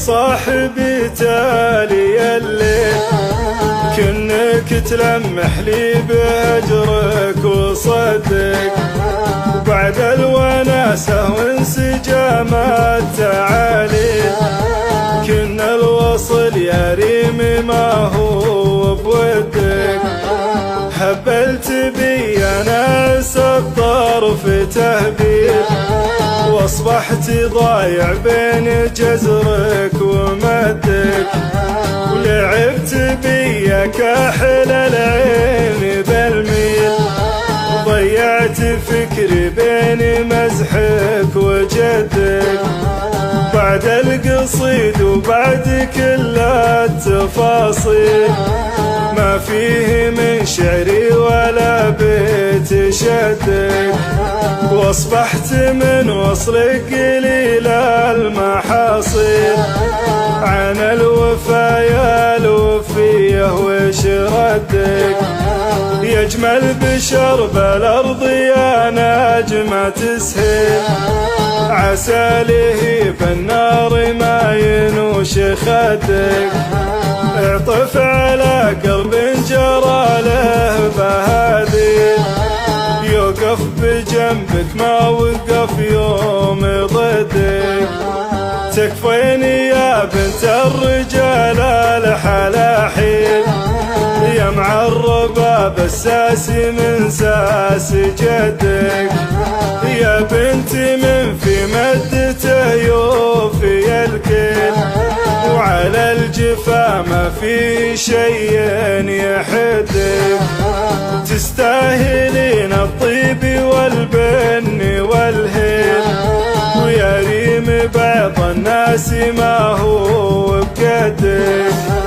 صاحبي تالي الليل، كنك تلمح لي بهجرك وصدق، وبعد الوناسة وانسجام التعالي، كنا الوصل يا ريم ما هو بودك، هبلت بي ناس الطرف تهبيل، واصبحت ضايع بين جزرك ومدك، ولعبت بي كاحل العين بالميل، ضيعت فكري بين مزحك وجدك، بعد القصيد وبعد كل التفاصيل، ما فيه من شعري ولا بيت شدك، واصبحت من وصلك قليل المحاصيل، عن الوفايا الوفيه وش ردك، يا اجمل بشر بالارض يا نجمة تسهيل، عسى لهيب النار ما ينوش خدك، اعطف على قلب جرى له بهاديل، يوقف بجنبك ما وقف يوم ضدك، تكفيني يا بنت الرجال الحلاحيل، يا معربة بالساسي من ساس جدك، يا بنتي من في مدته يوفي الكيل، وعلى الجفا ما في شيء يحدك، تستاهلين الطيب والبن والهيل، ويا ريم بعض الناس ما هو بقدك.